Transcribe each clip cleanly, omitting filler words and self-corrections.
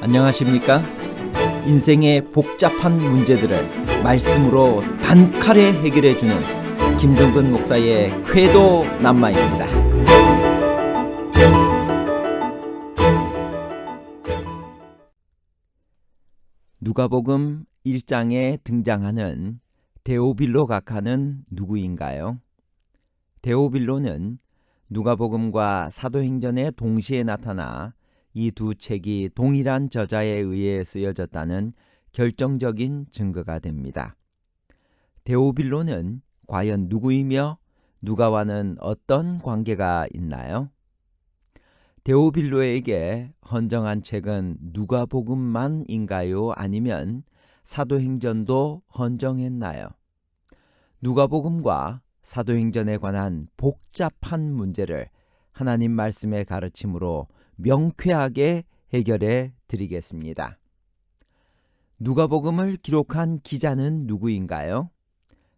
안녕하십니까? 인생의 복잡한 문제들을 말씀으로 단칼에 해결해주는 김종근 목사의 쾌도 남마입니다. 누가복음 1장에 등장하는 데오빌로 각하는 누구인가요? 데오빌로는 누가복음과 사도행전에 동시에 나타나 이 두 책이 동일한 저자에 의해 쓰여졌다는 결정적인 증거가 됩니다. 데오빌로는 과연 누구이며 누가와는 어떤 관계가 있나요? 데오빌로에게 헌정한 책은 누가복음만인가요? 아니면 사도행전도 헌정했나요? 누가복음과 사도행전에 관한 복잡한 문제를 하나님 말씀의 가르침으로 명쾌하게 해결해 드리겠습니다. 누가복음을 기록한 기자는 누구인가요?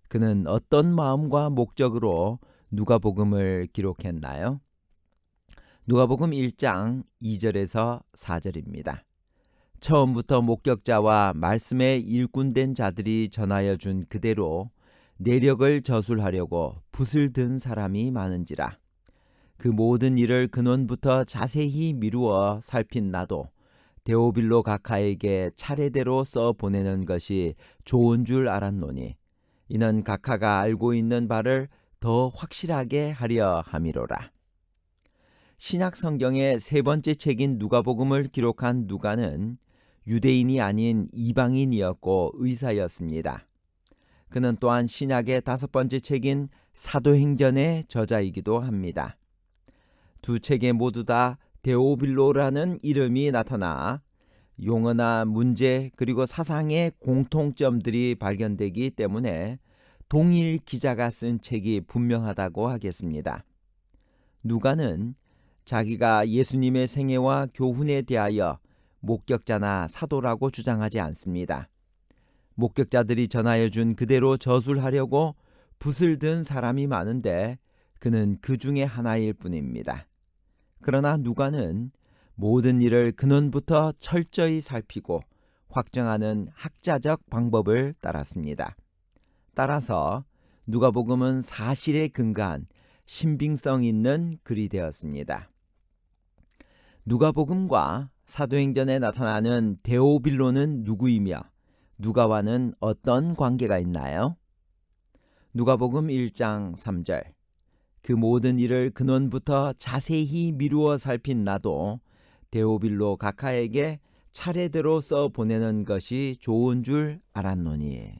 그는 어떤 마음과 목적으로 누가복음을 기록했나요? 누가복음 1장 2절에서 4절입니다. 처음부터 목격자와 말씀의 일꾼된 자들이 전하여 준 그대로 내력을 저술하려고 붓을 든 사람이 많은지라. 그 모든 일을 근원부터 자세히 미루어 살핀 나도 데오빌로 각하에게 차례대로 써 보내는 것이 좋은 줄 알았노니 이는 각하가 알고 있는 바를 더 확실하게 하려 함이로라. 신약 성경의 세 번째 책인 누가복음을 기록한 누가는 유대인이 아닌 이방인이었고 의사였습니다. 그는 또한 신약의 다섯 번째 책인 사도행전의 저자이기도 합니다. 두 책에 모두 다 데오빌로라는 이름이 나타나 용어나 문제 그리고 사상의 공통점들이 발견되기 때문에 동일 기자가 쓴 책이 분명하다고 하겠습니다. 누가는 자기가 예수님의 생애와 교훈에 대하여 목격자나 사도라고 주장하지 않습니다. 목격자들이 전하여 준 그대로 저술하려고 붓을 든 사람이 많은데 그는 그 중에 하나일 뿐입니다. 그러나 누가는 모든 일을 근원부터 철저히 살피고 확정하는 학자적 방법을 따랐습니다. 따라서 누가복음은 사실에 근거한 신빙성 있는 글이 되었습니다. 누가복음과 사도행전에 나타나는 데오빌로는 누구이며 누가와는 어떤 관계가 있나요? 누가복음 1장 3절 그 모든 일을 근원부터 자세히 미루어 살핀 나도 데오빌로 각하에게 차례대로 써 보내는 것이 좋은 줄 알았노니.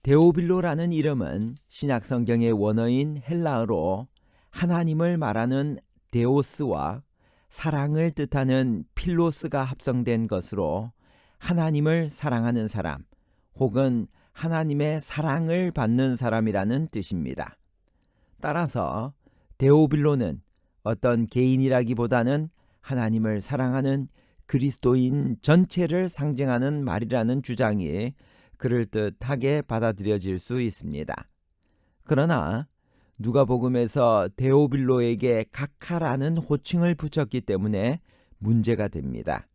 데오빌로라는 이름은 신약 성경의 원어인 헬라어로 하나님을 말하는 데오스와 사랑을 뜻하는 필로스가 합성된 것으로 하나님을 사랑하는 사람 혹은 하나님의 사랑을 받는 사람이라는 뜻입니다. 따라서 데오빌로는 어떤 개인이라기보다는 하나님을 사랑하는 그리스도인 전체를 상징하는 말이라는 주장이 그럴듯하게 받아들여질 수 있습니다. 그러나 누가복음에서 데오빌로에게 각하라는 호칭을 붙였기 때문에 문제가 됩니다.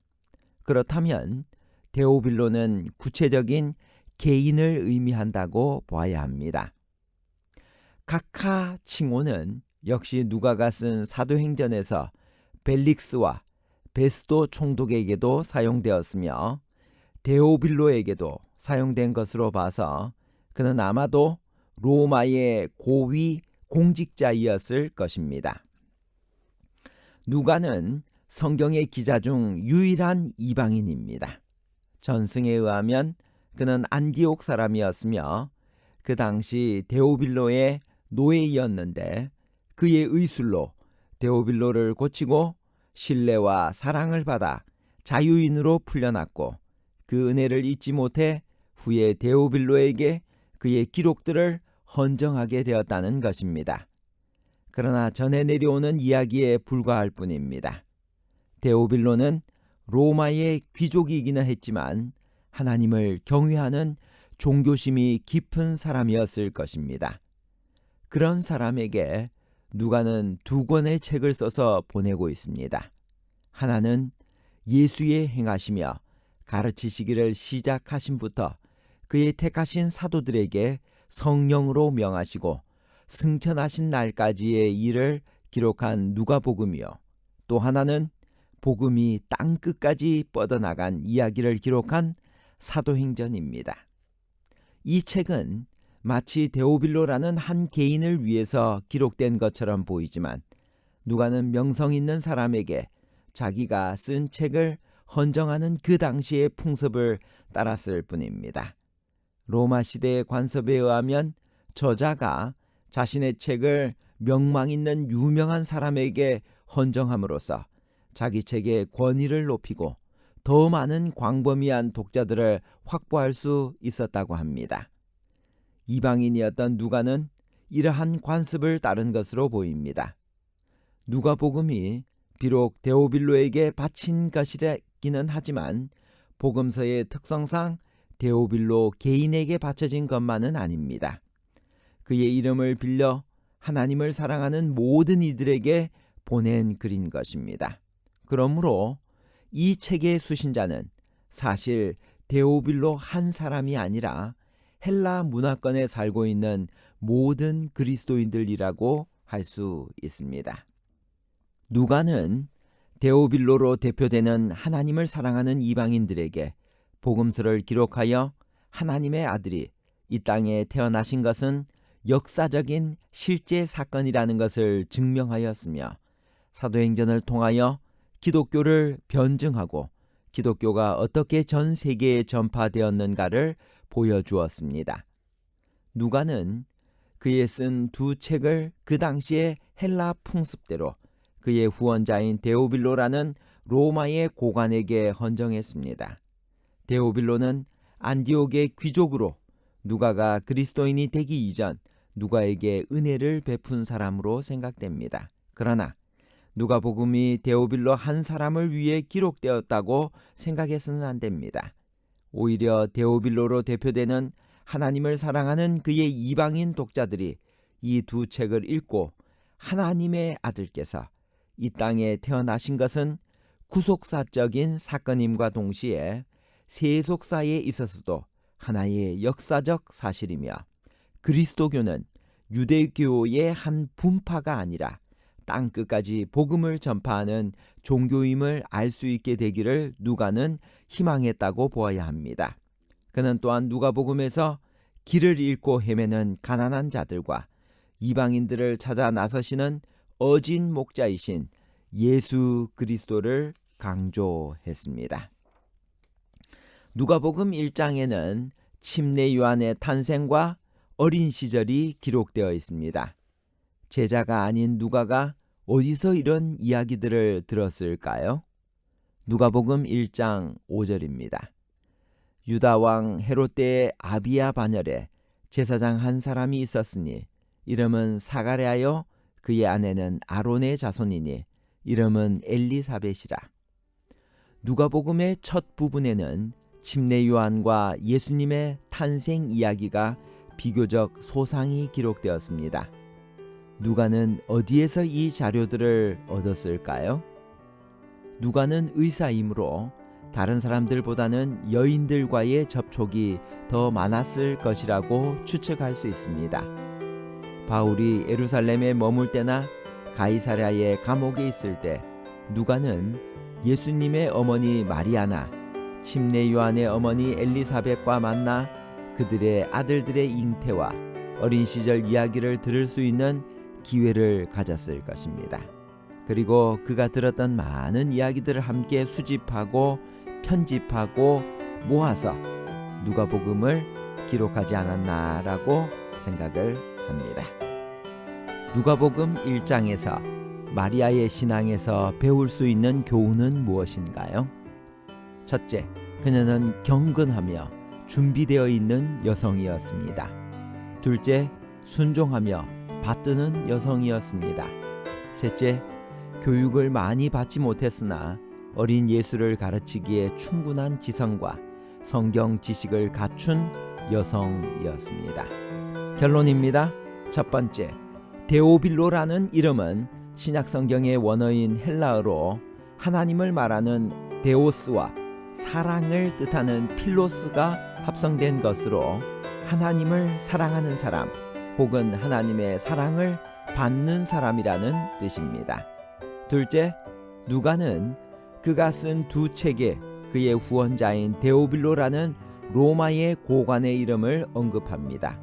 그렇다면 데오빌로는 구체적인 개인을 의미한다고 봐야 합니다. 각하 칭호는 역시 누가가 쓴 사도행전에서 벨릭스와 베스도 총독에게도 사용되었으며 데오빌로에게도 사용된 것으로 봐서 그는 아마도 로마의 고위 공직자이었을 것입니다. 누가는 성경의 기자 중 유일한 이방인입니다. 전승에 의하면 그는 안디옥 사람이었으며 그 당시 데오빌로의 노예였는데 그의 의술로 데오빌로를 고치고 신뢰와 사랑을 받아 자유인으로 풀려났고 그 은혜를 잊지 못해 후에 데오빌로에게 그의 기록들을 헌정하게 되었다는 것입니다. 그러나 전해 내려오는 이야기에 불과할 뿐입니다. 데오빌로는 로마의 귀족이기는 했지만 하나님을 경외하는 종교심이 깊은 사람이었을 것입니다. 그런 사람에게 누가는 두 권의 책을 써서 보내고 있습니다. 하나는 예수의 행하시며 가르치시기를 시작하심부터 그의 택하신 사도들에게 성령으로 명하시고 승천하신 날까지의 일을 기록한 누가복음이요, 또 하나는 복음이 땅 끝까지 뻗어나간 이야기를 기록한 사도행전입니다. 이 책은 마치 데오빌로라는 한 개인을 위해서 기록된 것처럼 보이지만 누가는 명성 있는 사람에게 자기가 쓴 책을 헌정하는 그 당시의 풍습을 따랐을 뿐입니다. 로마 시대의 관습에 의하면 저자가 자신의 책을 명망 있는 유명한 사람에게 헌정함으로써 자기 책의 권위를 높이고 더 많은 광범위한 독자들을 확보할 수 있었다고 합니다. 이방인이었던 누가는 이러한 관습을 따른 것으로 보입니다. 누가복음이 비록 데오빌로에게 바친 것이기는 하지만 복음서의 특성상 데오빌로 개인에게 바쳐진 것만은 아닙니다. 그의 이름을 빌려 하나님을 사랑하는 모든 이들에게 보낸 글인 것입니다. 그러므로 이 책의 수신자는 사실 데오빌로 한 사람이 아니라 헬라 문화권에 살고 있는 모든 그리스도인들이라고 할 수 있습니다. 누가는 데오빌로로 대표되는 하나님을 사랑하는 이방인들에게 복음서를 기록하여 하나님의 아들이 이 땅에 태어나신 것은 역사적인 실제 사건이라는 것을 증명하였으며 사도행전을 통하여 기독교를 변증하고 기독교가 어떻게 전 세계에 전파되었는가를 보여주었습니다. 누가는 그의 쓴 두 책을 그 당시의 헬라 풍습대로 그의 후원자인 데오빌로라는 로마의 고관에게 헌정했습니다. 데오빌로는 안디옥의 귀족으로 누가가 그리스도인이 되기 이전 누가에게 은혜를 베푼 사람으로 생각됩니다. 그러나 누가복음이 데오빌로 한 사람을 위해 기록되었다고 생각해서는 안 됩니다. 오히려 데오빌로로 대표되는 하나님을 사랑하는 그의 이방인 독자들이 이 두 책을 읽고 하나님의 아들께서 이 땅에 태어나신 것은 구속사적인 사건임과 동시에 세속사에 있어서도 하나의 역사적 사실이며 그리스도교는 유대교의 한 분파가 아니라 땅 끝까지 복음을 전파하는 종교임을 알 수 있게 되기를 누가는 희망했다고 보아야 합니다. 그는 또한 누가복음에서 길을 잃고 헤매는 가난한 자들과 이방인들을 찾아 나서시는 어진 목자이신 예수 그리스도를 강조했습니다. 누가복음 1장에는 침례 요한의 탄생과 어린 시절이 기록되어 있습니다. 제자가 아닌 누가가 어디서 이런 이야기들을 들었을까요? 누가복음 1장 5절입니다. 유다 왕 헤롯 때의 아비야 반열에 제사장 한 사람이 있었으니 이름은 사가랴여 그의 아내는 아론의 자손이니 이름은 엘리사벳이라. 누가복음의 첫 부분에는 침례 요한과 예수님의 탄생 이야기가 비교적 소상히 기록되었습니다. 누가는 어디에서 이 자료들을 얻었을까요? 누가는 의사이므로 다른 사람들보다는 여인들과의 접촉이 더 많았을 것이라고 추측할 수 있습니다. 바울이 예루살렘에 머물 때나 가이사랴의 감옥에 있을 때 누가는 예수님의 어머니 마리아나 침례 요한의 어머니 엘리사벳과 만나 그들의 아들들의 잉태와 어린 시절 이야기를 들을 수 있는 기회를 가졌을 것입니다. 그리고 그가 들었던 많은 이야기들을 함께 수집하고 편집하고 모아서 누가복음을 기록하지 않았나라고 생각을 합니다. 누가복음 1장에서 마리아의 신앙에서 배울 수 있는 교훈은 무엇인가요? 첫째, 그녀는 경건하며 준비되어 있는 여성이었습니다. 둘째, 순종하며 받드는 여성이었습니다. 셋째, 교육을 많이 받지 못했으나 어린 예수를 가르치기에 충분한 지성과 성경 지식을 갖춘 여성이었습니다. 결론입니다. 첫 번째, 데오빌로라는 이름은 신약성경의 원어인 헬라어로 하나님을 말하는 데오스와 사랑을 뜻하는 필로스가 합성된 것으로 하나님을 사랑하는 사람 혹은 하나님의 사랑을 받는 사람이라는 뜻입니다. 둘째, 누가는 그가 쓴 두 책에 그의 후원자인 데오빌로라는 로마의 고관의 이름을 언급합니다.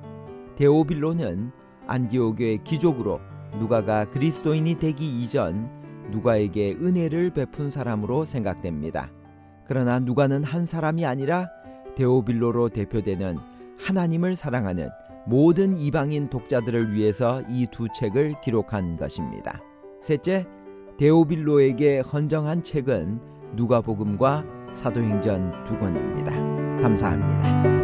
데오빌로는 안디오교의 귀족으로 누가가 그리스도인이 되기 이전 누가에게 은혜를 베푼 사람으로 생각됩니다. 그러나 누가는 한 사람이 아니라 데오빌로로 대표되는 하나님을 사랑하는 모든 이방인 독자들을 위해서 이 두 책을 기록한 것입니다. 셋째, 데오빌로에게 헌정한 책은 누가복음과 사도행전 두 권입니다. 감사합니다.